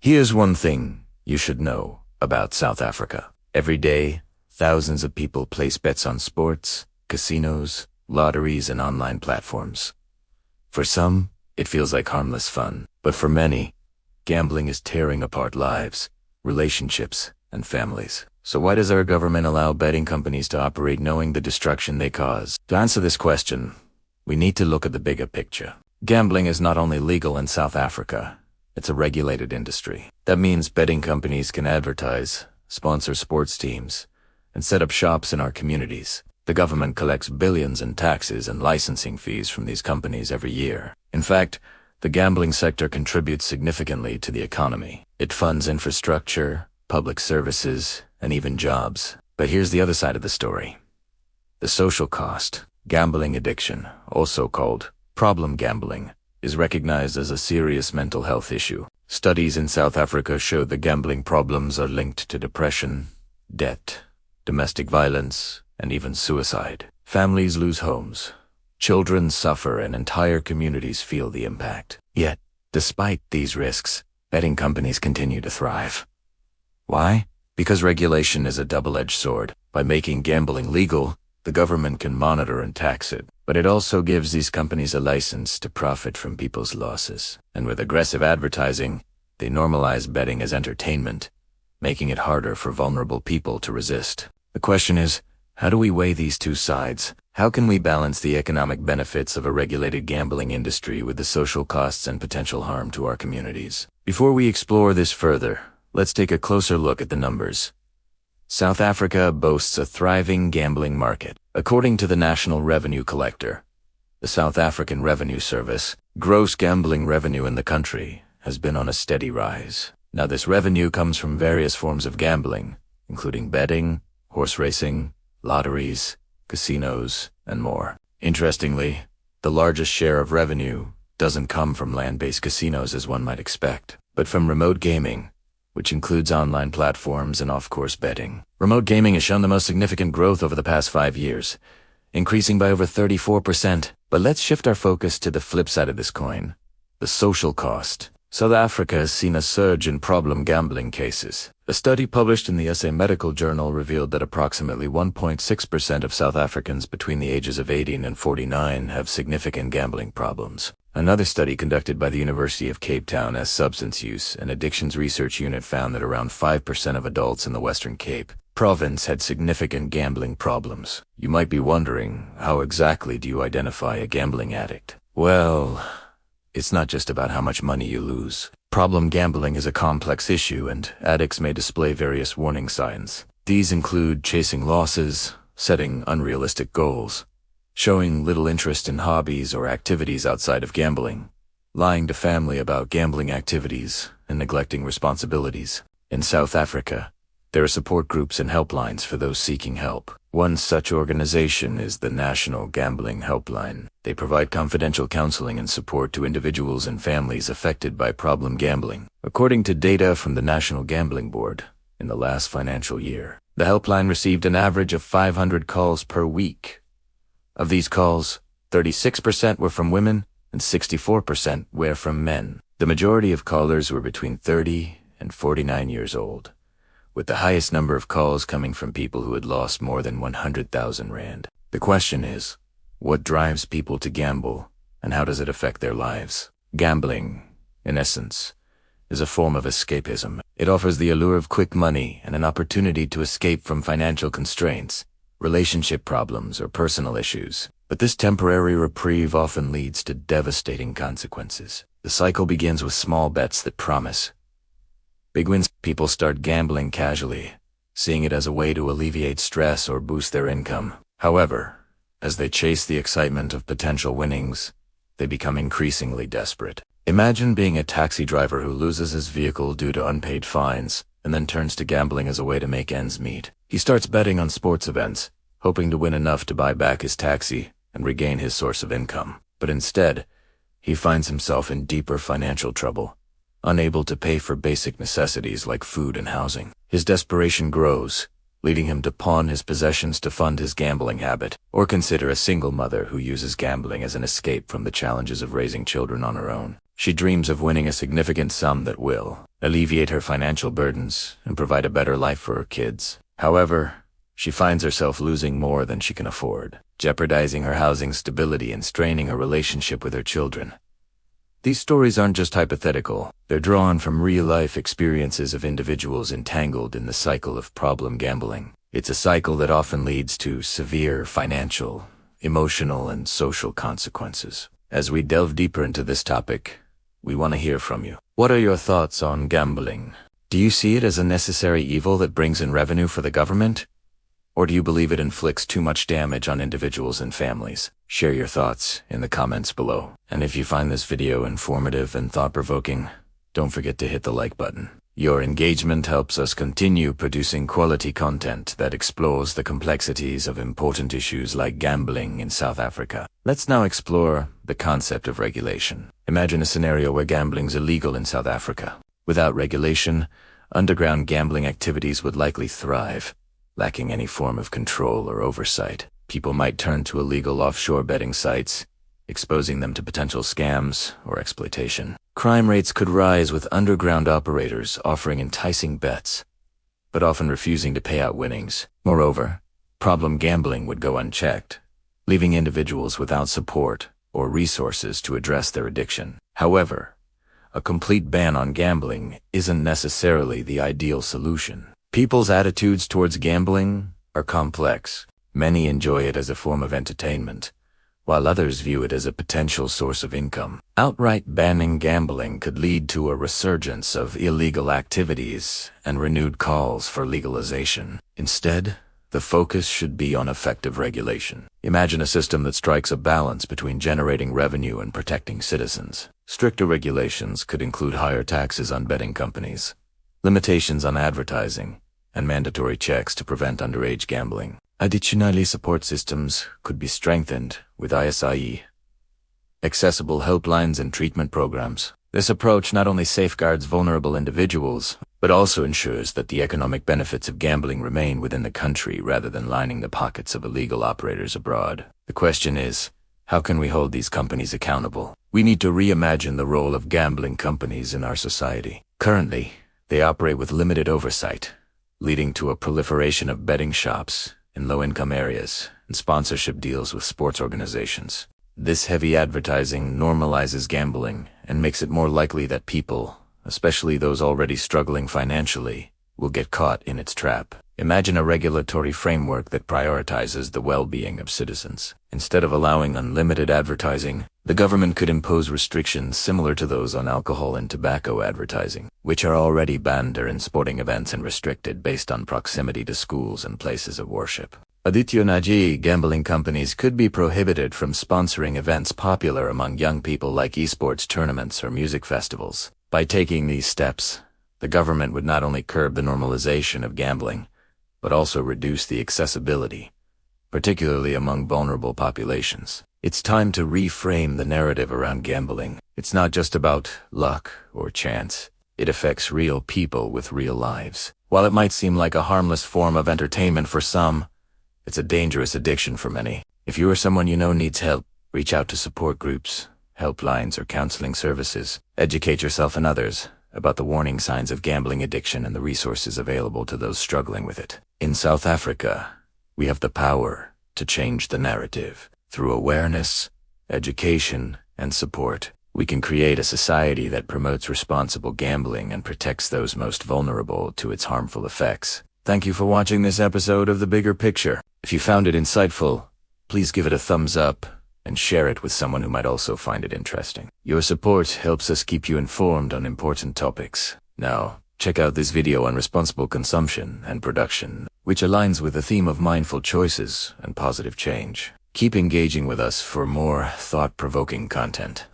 Here's one thing you should know about South Africa. Every day, thousands of people place bets on sports, casinos, lotteries, and online platforms. For some, it feels like harmless fun, but for many, gambling is tearing apart lives, relationships, and families. So why does our government allow betting companies to operate knowing the destruction they cause? To answer this question, we need to look at the bigger picture. Gambling is not only legal in South Africa, it's a regulated industry. That means betting companies can advertise, sponsor sports teams, and set up shops in our communities. The government collects billions in taxes and licensing fees from these companies every year. In fact, the gambling sector contributes significantly to the economy. It funds infrastructure, public services, and even jobs. But here's the other side of the story. The social cost. Gambling addiction, also called problem gambling, is recognized as a serious mental health issue. Studies in South Africa show the gambling problems are linked to depression, debt, domestic violence, and even suicide. Families lose homes. Children suffer and entire communities feel the impact. Yet, despite these risks, betting companies continue to thrive. Why? Because regulation is a double-edged sword. By making gambling legal, the government can monitor and tax it. But it also gives these companies a license to profit from people's losses. And with aggressive advertising, they normalize betting as entertainment, making it harder for vulnerable people to resist. The question is, how do we weigh these two sides? How can we balance the economic benefits of a regulated gambling industry with the social costs and potential harm to our communities? Before we explore this further, let's take a closer look at the numbers. South Africa boasts a thriving gambling market. According to the National Revenue Collector, the South African Revenue Service, gross gambling revenue in the country has been on a steady rise. Now, this revenue comes from various forms of gambling, including betting, horse racing, lotteries, casinos, and more. Interestingly, the largest share of revenue doesn't come from land-based casinos as one might expect, but from remote gaming, which includes online platforms and off-course betting. Remote gaming has shown the most significant growth over the past 5 years, increasing by over 34%. But let's shift our focus to the flip side of this coin, the social cost. South Africa has seen a surge in problem gambling cases. A study published in the SA Medical Journal revealed that approximately 1.6% of South Africans between the ages of 18 and 49 have significant gambling problems. Another study conducted by the University of Cape Town's Substance Use and Addictions Research Unit found that around 5% of adults in the Western Cape province had significant gambling problems. You might be wondering, how exactly do you identify a gambling addict? Well, it's not just about how much money you lose. Problem gambling is a complex issue, and addicts may display various warning signs. These include chasing losses, setting unrealistic goals, showing little interest in hobbies or activities outside of gambling, lying to family about gambling activities, and neglecting responsibilities. In South Africa, there are support groups and helplines for those seeking help. One such organization is the National Gambling Helpline. They provide confidential counseling and support to individuals and families affected by problem gambling. According to data from the National Gambling Board, in the last financial year, the helpline received an average of 500 calls per week. Of these calls, 36% were from women and 64% were from men. The majority of callers were between 30 and 49 years old, with the highest number of calls coming from people who had lost more than 100,000 rand. The question is, what drives people to gamble, and how does it affect their lives? Gambling, in essence, is a form of escapism. It offers the allure of quick money and an opportunity to escape from financial constraints, relationship problems, or personal issues. But this temporary reprieve often leads to devastating consequences. The cycle begins with small bets that promise big wins. People start gambling casually, seeing it as a way to alleviate stress or boost their income. However, as they chase the excitement of potential winnings, they become increasingly desperate. Imagine being a taxi driver who loses his vehicle due to unpaid fines, and then turns to gambling as a way to make ends meet. He starts betting on sports events, hoping to win enough to buy back his taxi and regain his source of income. But instead, he finds himself in deeper financial trouble, unable to pay for basic necessities like food and housing. His desperation grows, leading him to pawn his possessions to fund his gambling habit, or consider a single mother who uses gambling as an escape from the challenges of raising children on her own. She dreams of winning a significant sum that will alleviate her financial burdens and provide a better life for her kids. However, she finds herself losing more than she can afford, jeopardizing her housing stability and straining her relationship with her children. These stories aren't just hypothetical. They're drawn from real-life experiences of individuals entangled in the cycle of problem gambling. It's a cycle that often leads to severe financial, emotional, and social consequences. As we delve deeper into this topic, we want to hear from you. What are your thoughts on gambling? Do you see it as a necessary evil that brings in revenue for the government? Or do you believe it inflicts too much damage on individuals and families? Share your thoughts in the comments below. And if you find this video informative and thought-provoking, don't forget to hit the like button. Your engagement helps us continue producing quality content that explores the complexities of important issues like gambling in South Africa. Let's now explore the concept of regulation. Imagine a scenario where gambling's illegal in South Africa. Without regulation, underground gambling activities would likely thrive, lacking any form of control or oversight. People might turn to illegal offshore betting sites, exposing them to potential scams or exploitation. Crime rates could rise with underground operators offering enticing bets, but often refusing to pay out winnings. Moreover, problem gambling would go unchecked, leaving individuals without support or resources to address their addiction. However, a complete ban on gambling isn't necessarily the ideal solution. People's attitudes towards gambling are complex. Many enjoy it as a form of entertainment, while others view it as a potential source of income. Outright banning gambling could lead to a resurgence of illegal activities and renewed calls for legalization. Instead, the focus should be on effective regulation. Imagine a system that strikes a balance between generating revenue and protecting citizens. Stricter regulations could include higher taxes on betting companies, limitations on advertising, and mandatory checks to prevent underage gambling. Additionally, support systems could be strengthened with ISIE, accessible helplines and treatment programs. This approach not only safeguards vulnerable individuals, but also ensures that the economic benefits of gambling remain within the country rather than lining the pockets of illegal operators abroad. The question is, how can we hold these companies accountable? We need to reimagine the role of gambling companies in our society. Currently, they operate with limited oversight, leading to a proliferation of betting shops in low-income areas and sponsorship deals with sports organizations. This heavy advertising normalizes gambling and makes it more likely that people, especially those already struggling financially, will get caught in its trap. Imagine a regulatory framework that prioritizes the well-being of citizens. Instead of allowing unlimited advertising, the government could impose restrictions similar to those on alcohol and tobacco advertising, which are already banned during sporting events and restricted based on proximity to schools and places of worship. Additionally, gambling companies could be prohibited from sponsoring events popular among young people like esports tournaments or music festivals. By taking these steps, the government would not only curb the normalization of gambling, but also reduce the accessibility, particularly among vulnerable populations. It's time to reframe the narrative around gambling. It's not just about luck or chance. It affects real people with real lives. While it might seem like a harmless form of entertainment for some, it's a dangerous addiction for many. If you or someone you know needs help, reach out to support groups, helplines, or counseling services. Educate yourself and others about the warning signs of gambling addiction and the resources available to those struggling with it. In South Africa, we have the power to change the narrative. Through awareness, education, and support, we can create a society that promotes responsible gambling and protects those most vulnerable to its harmful effects. Thank you for watching this episode of The Bigger Picture. If you found it insightful, please give it a thumbs up and share it with someone who might also find it interesting. Your support helps us keep you informed on important topics. Now, check out this video on responsible consumption and production, which aligns with the theme of mindful choices and positive change. Keep engaging with us for more thought-provoking content.